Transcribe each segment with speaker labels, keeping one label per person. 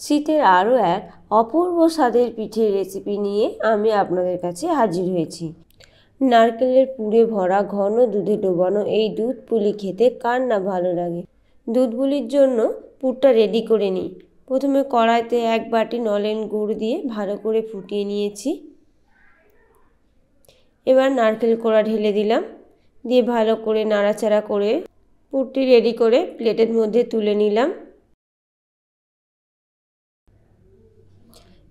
Speaker 1: শীতের আরও এক অপূর্ব স্বাদের পিঠের রেসিপি নিয়ে আমি আপনাদের কাছে হাজির হয়েছি। নারকেলের পুরে ভরা ঘন দুধে ডোবানো এই দুধ পুলি খেতে কার না ভালো লাগে। দুধ পুলির জন্য পুরটা রেডি করে নিই। প্রথমে কড়াইতে 1 বাটি নলেন গুড় দিয়ে ভালো করে ফুটিয়ে নিয়েছি। এবার নারকেল কোড়া ঢেলে দিলাম, দিয়ে ভালো করে নাড়াচাড়া করে পুরটি রেডি করে প্লেটের মধ্যে তুলে নিলাম।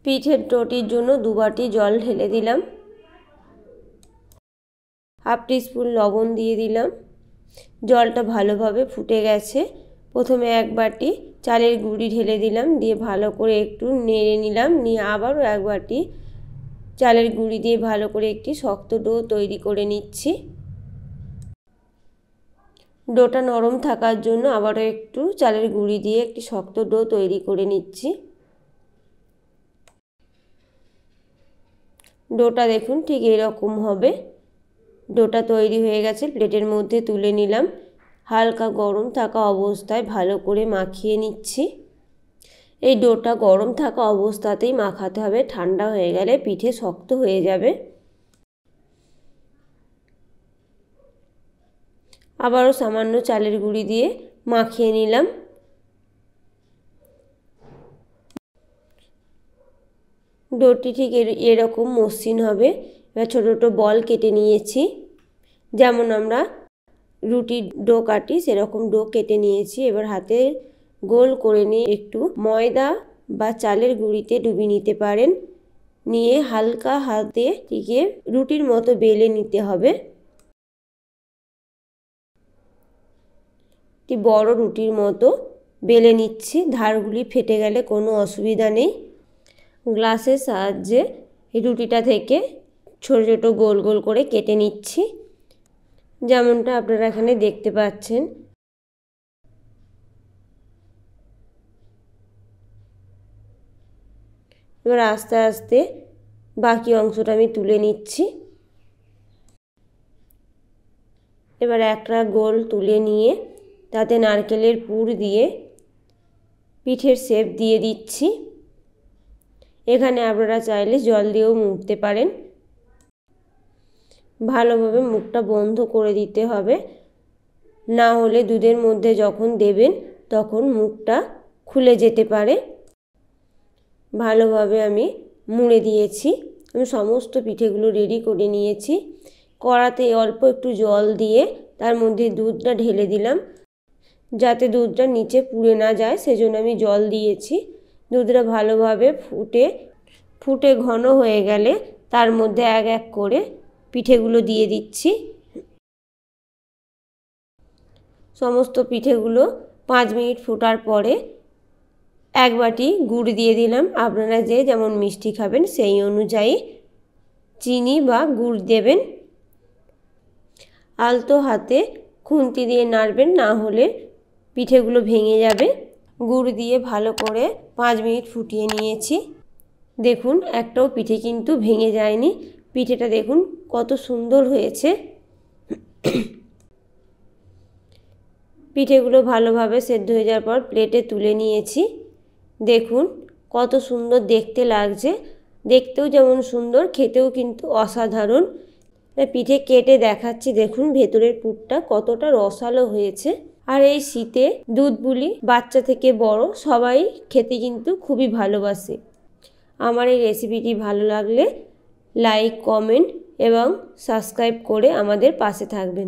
Speaker 1: পিঠের ডোটির জন্য 2 বাটি জল ঢেলে দিলাম, হাফ টিস্পুন লবণ দিয়ে দিলাম। জলটা ভালোভাবে ফুটে গেছে। প্রথমে 1 বাটি চালের গুঁড়ি ঢেলে দিলাম, দিয়ে ভালো করে একটু নেড়ে নিলাম। নিয়ে আবারও 1 বাটি চালের গুঁড়ি দিয়ে ভালো করে একটি শক্ত ডো তৈরি করে নিচ্ছি। ডোটা নরম থাকার জন্য আবারও একটু চালের গুঁড়ি দিয়ে একটি শক্ত ডো তৈরি করে নিচ্ছি। ডোটা দেখুন ঠিক এরকম হবে। ডোটা তৈরি হয়ে গেছে, প্লেটের মধ্যে তুলে নিলাম। হালকা গরম থাকা অবস্থায় ভালো করে মাখিয়ে নিচ্ছি। এই ডোটা গরম থাকা অবস্থাতেই মাখাতে হবে, ঠান্ডা হয়ে গেলে পিঠে শক্ত হয়ে যাবে। আবারও সামান্য চালের গুঁড়ি দিয়ে মাখিয়ে নিলাম। ডোটি ঠিক এরকম মসৃণ হবে। এবার ছোটো ছোটো বল কেটে নিয়েছি, যেমন আমরা রুটির ডো কাটি সেরকম ডো কেটে নিয়েছি। এবার হাতে গোল করে নিয়ে একটু ময়দা বা চালের গুঁড়িতে ডুবিয়ে নিতে পারেন। নিয়ে হালকা হাতে টিকে রুটির মতো বেলে নিতে হবে। একটি বড় রুটির মতো বেলে নিচ্ছি। ধারগুলি ফেটে গেলে কোনো অসুবিধা নেই। গ্লাসের সাহায্যে এই রুটিটা থেকে ছোট ছোট গোল গোল করে কেটে নিচ্ছি, যেমনটা আপনারা এখানে দেখতে পাচ্ছেন। এবার আস্তে আস্তে বাকি অংশটা আমি তুলে নিচ্ছি। এবার একটা গোল তুলে নিয়ে তাতে নারকেলের পুর দিয়ে পিঠের শেপ দিয়ে দিচ্ছি। এখানে আপনারা চাইলে জল দিয়েও মুড়তে পারেন। ভালোভাবে মুখটা বন্ধ করে দিতে হবে, না হলে দুধের মধ্যে যখন দেবেন তখন মুখটা খুলে যেতে পারে। ভালোভাবে আমি মুড়ে দিয়েছি। আমি সমস্ত পিঠেগুলো রেডি করে নিয়েছি। কড়াতে অল্প একটু জল দিয়ে তার মধ্যে দুধটা ঢেলে দিলাম, যাতে দুধটা নিচে পুড়ে না যায় সেজন্য আমি জল দিয়েছি। দুধটা ভালোভাবে ফুটে ঘন হয়ে গেলে তার মধ্যে এক এক করে পিঠেগুলো দিয়ে দিচ্ছি। সমস্ত পিঠেগুলো 5 মিনিট ফোটার পরে 1 বাটি গুড় দিয়ে দিলাম। আপনারা যে যেমন মিষ্টি খাবেন সেই অনুযায়ী চিনি বা গুড় দেবেন। আলতো হাতে খুন্তি দিয়ে নাড়বেন, না হলে পিঠেগুলো ভেঙে যাবে। গুড় দিয়ে ভালো করে 5 মিনিট ফুটিয়ে নিয়েছি। দেখুন একটাও পিঠে কিন্তু ভেঙে যায়নি। পিঠেটা দেখুন কত সুন্দর হয়েছে। পিঠেগুলো ভালোভাবে সেদ্ধ হয়ে যাওয়ার পর প্লেটে তুলে নিয়েছি। দেখুন কত সুন্দর দেখতে লাগছে। দেখতেও যেমন সুন্দর, খেতেও কিন্তু অসাধারণ। পিঠে কেটে দেখাচ্ছি, দেখুন ভেতরের পুরটা কতটা রসালো হয়েছে। আর এই শীতে দুধ পুলি বাচ্চা থেকে বড় সবাই খেতে কিন্তু খুবই ভালোবাসে। আমার এই রেসিপিটি ভালো লাগলে লাইক, কমেন্ট এবং সাবস্ক্রাইব করে আমাদের পাশে থাকবেন।